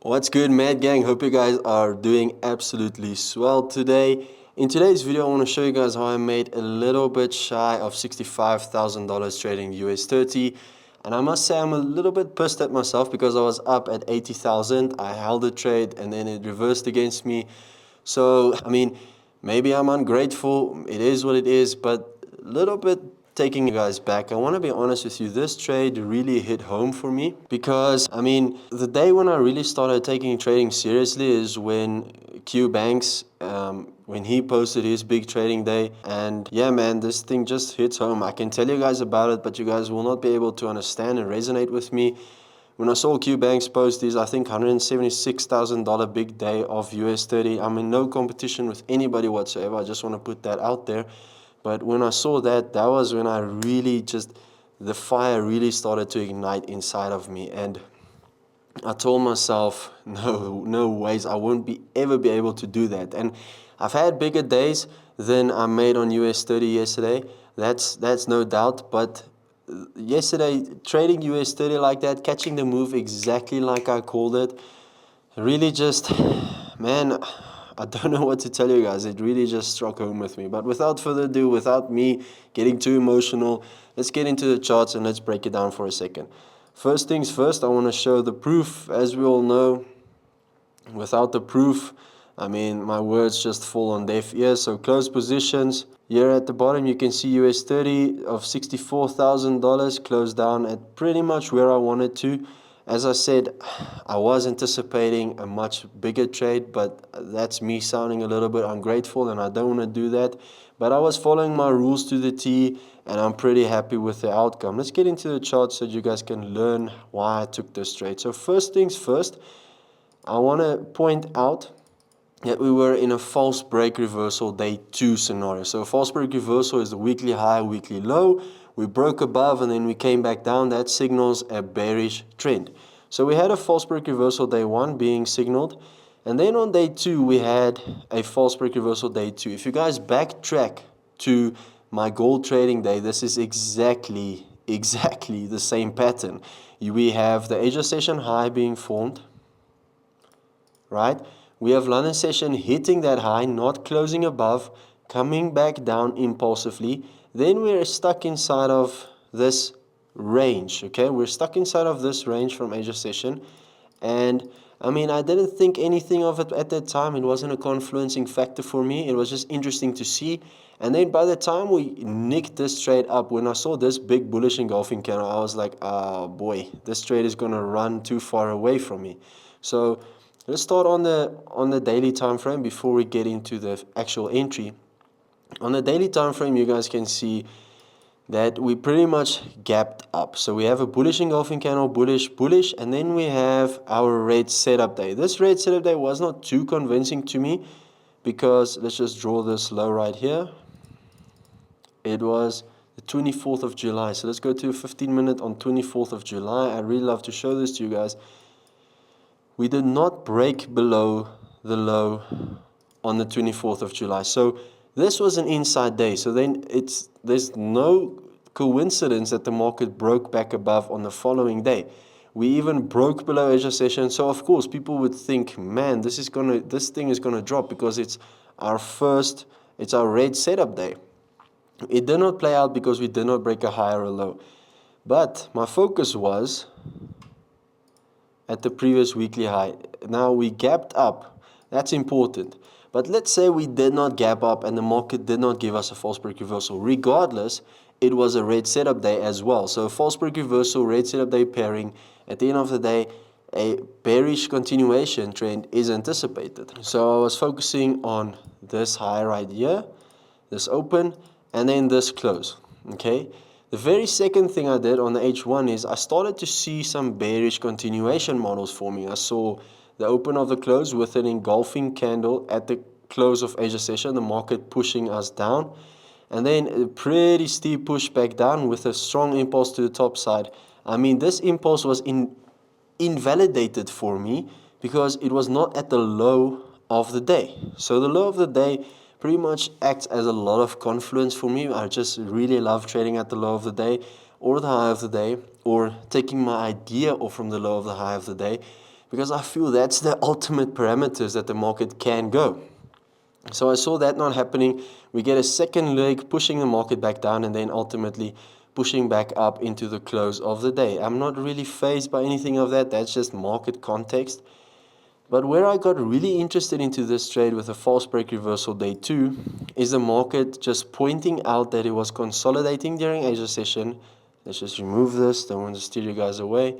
What's good, Mad Gang? Hope you guys are doing absolutely swell today. In today's video, I want to show you guys how I made a little bit shy of $65,000 trading US30. And I must say I'm a little bit pissed at myself because I was up at 80,000. I held the trade and then it reversed against me. So, maybe I'm ungrateful. It is what it is, but a little bit taking you guys back. I want to be honest with you, this trade really hit home for me because the day when I really started taking trading seriously is when Q Banks, when he posted his big trading day. And yeah, man, this thing just hits home. I can tell you guys about it, but you guys will not be able to understand and resonate with me. When I saw Q Banks post his, I think $176,000 big day of US30, I'm in no competition with anybody whatsoever. I just want to put that out there. But when I saw that, that was when I really the fire really started to ignite inside of me. And I told myself, no ways, I won't ever be able to do that. And I've had bigger days than I made on US30 yesterday. That's no doubt. But yesterday, trading US30 like that, catching the move exactly like I called it, really man, I don't know what to tell you guys. It really just struck home with me. But without further ado, without me getting too emotional, let's get into the charts and let's break it down for a second. First things first, I want to show the proof. As we all know, without the proof, my words just fall on deaf ears. So close positions. Here at the bottom, you can see US30 of $64,000 closed down at pretty much where I wanted to. As I said, I was anticipating a much bigger trade, but that's me sounding a little bit ungrateful, and I don't want to do that. But I was following my rules to the T, and I'm pretty happy with the outcome. Let's get into the chart so that you guys can learn why I took this trade. So first things first, I want to point out that we were in a false break reversal day 2 scenario. So a false break reversal is the weekly high, weekly low. We broke above and then we came back down. That signals a bearish trend. So we had a false break reversal day 1 being signaled. And then on day 2, we had a false break reversal day 2. If you guys backtrack to my gold trading day, this is exactly the same pattern. We have the Asia session high being formed, right? We have London session hitting that high, not closing above, coming back down impulsively. Then we're stuck inside of this range, okay? We're stuck inside of this range from Asia session. And I didn't think anything of it at that time. It wasn't a confluencing factor for me. It was just interesting to see. And then by the time we nicked this trade up, when I saw this big bullish engulfing candle, I was like, oh boy, this trade is going to run too far away from me. So let's start on the daily time frame before we get into the actual entry. On the daily time frame, you guys can see that we pretty much gapped up. So we have a bullish engulfing candle, bullish, and then we have our red setup day. This red setup day was not too convincing to me because let's just draw this low right here. It was the 24th of July. So let's go to a 15-minute on 24th of July. I really love to show this to you guys. We did not break below the low on the 24th of July. So this was an inside day. So then there's no coincidence that the market broke back above on the following day. We even broke below Asia session. So of course people would think, man, this thing is gonna drop because it's our red setup day. It did not play out because we did not break a high or a low. But my focus was at the previous weekly high. Now we gapped up. That's important. But let's say we did not gap up and the market did not give us a false break reversal. Regardless, it was a red setup day as well. So false break reversal, red setup day pairing. At the end of the day, a bearish continuation trend is anticipated. So I was focusing on this high right here, this open, and then this close. Okay. The very second thing I did on the H1 is I started to see some bearish continuation models forming. I saw the open of the close with an engulfing candle at the close of Asia session, the market pushing us down. And then a pretty steep push back down with a strong impulse to the top side. This impulse was invalidated for me because it was not at the low of the day. So the low of the day pretty much acts as a lot of confluence for me. I just really love trading at the low of the day or the high of the day, or taking my idea off from the low of the high of the day, because I feel that's the ultimate parameters that the market can go. So I saw that not happening. We get a second leg pushing the market back down and then ultimately pushing back up into the close of the day. I'm not really fazed by anything of that. That's just market context. But where I got really interested into this trade with a false break reversal day 2 is the market just pointing out that it was consolidating during Asia session. Let's just remove this. Don't want to steer you guys away.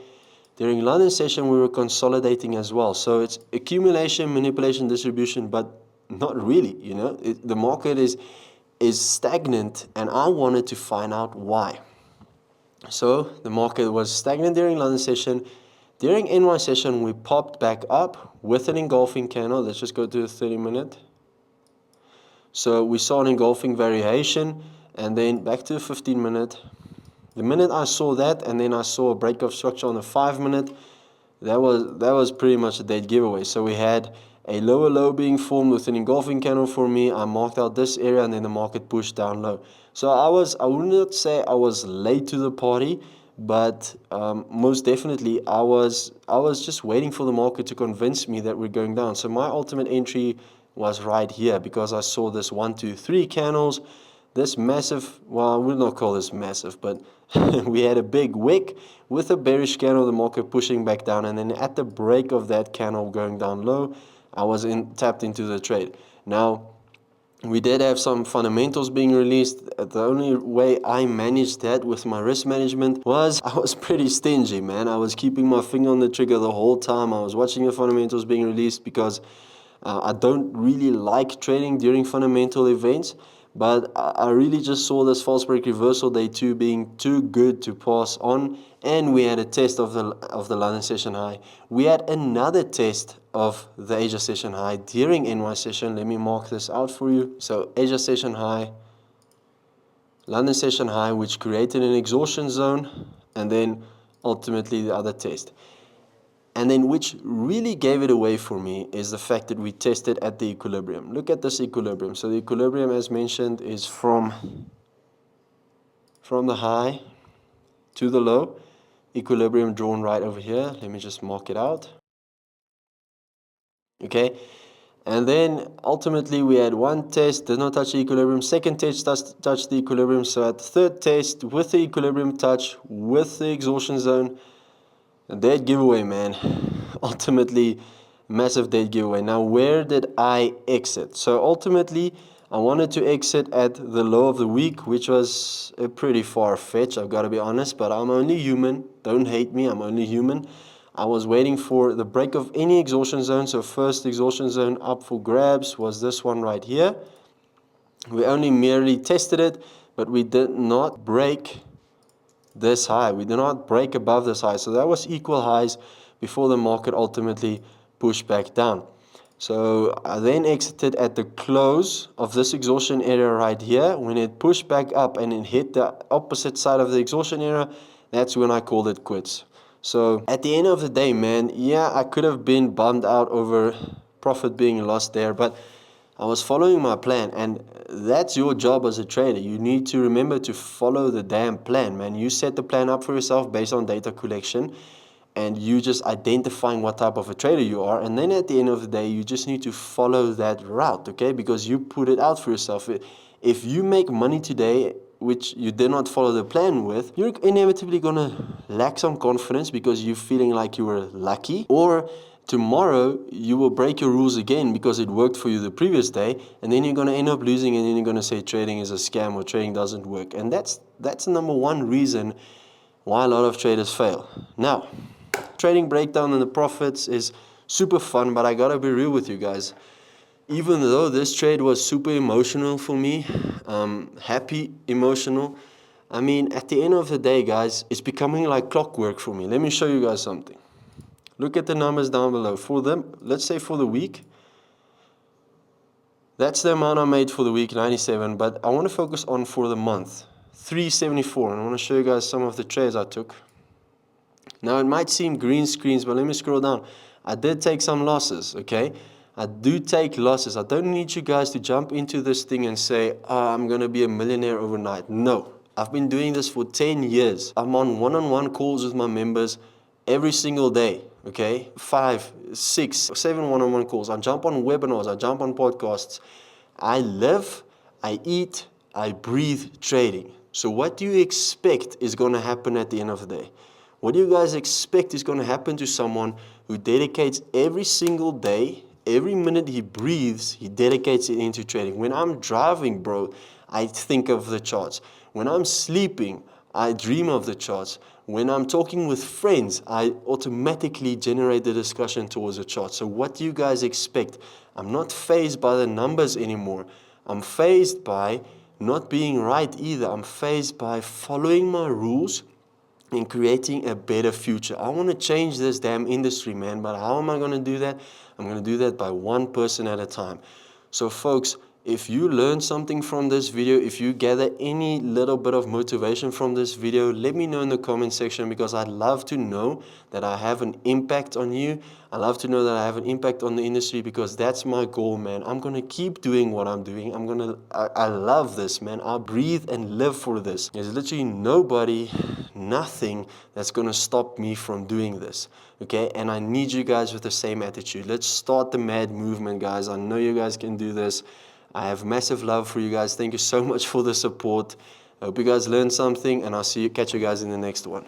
During London session, we were consolidating as well. So it's accumulation, manipulation, distribution, but not really, you know. The market is stagnant, and I wanted to find out why. So the market was stagnant during London session. During NY session, we popped back up with an engulfing candle. Let's just go to the 30-minute. So we saw an engulfing variation, and then back to the 15-minute. The minute I saw that, and then I saw a break of structure on the 5-minute, that was pretty much a dead giveaway. So we had a lower low being formed with an engulfing candle for me. I marked out this area, and then the market pushed down low. So I would not say I was late to the party, but most definitely I was just waiting for the market to convince me that we're going down. So my ultimate entry was right here, because I saw this 1, 2, 3 candles. This massive, well, I would not call this massive, but we had a big wick with a bearish candle, the market pushing back down, and then at the break of that candle going down low, I was tapped into the trade. Now, we did have some fundamentals being released. The only way I managed that with my risk management was I was pretty stingy, man. I was keeping my finger on the trigger the whole time. I was watching the fundamentals being released, because I don't really like trading during fundamental events. But I really just saw this false break reversal day 2 being too good to pass on, and we had a test of the London session high. We had another test of the Asia session high during NY session. Let me mark this out for you. So Asia session high, London session high, which created an exhaustion zone, and then ultimately the other test. And then which really gave it away for me is the fact that we tested at the equilibrium. Look at this equilibrium. So the equilibrium, as mentioned, is from the high to the low. Equilibrium drawn right over here. Let me just mark it out. Okay. And then ultimately we had one test, did not touch the equilibrium. Second test touched the equilibrium. So at the third test, with the equilibrium touch, with the exhaustion zone, a dead giveaway, man. Ultimately, massive dead giveaway. Now, where did I exit? So ultimately, I wanted to exit at the low of the week, which was a pretty far fetch, I've got to be honest, but I'm only human. Don't hate me, I'm only human. I was waiting for the break of any exhaustion zone. So first exhaustion zone up for grabs was this one right here. We only merely tested it, but we did not break this high. We did not break above this high. So that was equal highs before the market ultimately pushed back down. So I then exited at the close of this exhaustion area right here. When it pushed back up and it hit the opposite side of the exhaustion area, that's when I called it quits. So at the end of the day, man, yeah, I could have been bummed out over profit being lost there, but I was following my plan, and that's your job as a trader. You need to remember to follow the damn plan, man. You set the plan up for yourself based on data collection, and you just identifying what type of a trader you are, and then at the end of the day, you just need to follow that route, okay? Because you put it out for yourself. If you make money today, which you did not follow the plan with, you're inevitably gonna lack some confidence because you're feeling like you were lucky, or tomorrow you will break your rules again because it worked for you the previous day, and then you're going to end up losing, and then you're going to say trading is a scam or trading doesn't work. And that's the number one reason why a lot of traders fail. Now, trading breakdown and the profits is super fun, but I gotta be real with you guys. Even though this trade was super emotional for me, happy emotional, I mean, at the end of the day, guys, it's becoming like clockwork for me. Let me show you guys something. Look at the numbers down below. For them, let's say for the week, that's the amount I made for the week, 97. But I want to focus on for the month, 374. And I want to show you guys some of the trades I took. Now, it might seem green screens, but let me scroll down. I did take some losses, okay? I do take losses. I don't need you guys to jump into this thing and say, I'm going to be a millionaire overnight. No, I've been doing this for 10 years. I'm on one-on-one calls with my members every single day. okay? 5, 6, 7 one-on-one calls. I jump on webinars. I jump on podcasts. I live, I eat, I breathe trading. So what do you expect is going to happen at the end of the day? What do you guys expect is going to happen to someone who dedicates every single day, every minute he breathes, he dedicates it into trading? When I'm driving, bro, I think of the charts. When I'm sleeping, I dream of the charts. When I'm talking with friends, I automatically generate the discussion towards the chart. So what do you guys expect? I'm not fazed by the numbers anymore. I'm fazed by not being right either. I'm fazed by following my rules and creating a better future. I want to change this damn industry, man. But how am I going to do that? I'm going to do that by one person at a time. So folks, if you learn something from this video, if you gather any little bit of motivation from this video, let me know in the comment section, because I'd love to know that I have an impact on you. I love to know that I have an impact on the industry, because that's my goal, man. I'm going to keep doing what I'm doing. I love this, man. I breathe and live for this. There's literally nobody, nothing that's going to stop me from doing this. Okay, and I need you guys with the same attitude. Let's start the mad movement, guys. I know you guys can do this. I have massive love for you guys. Thank you so much for the support. I hope you guys learned something, and I'll catch you guys in the next one.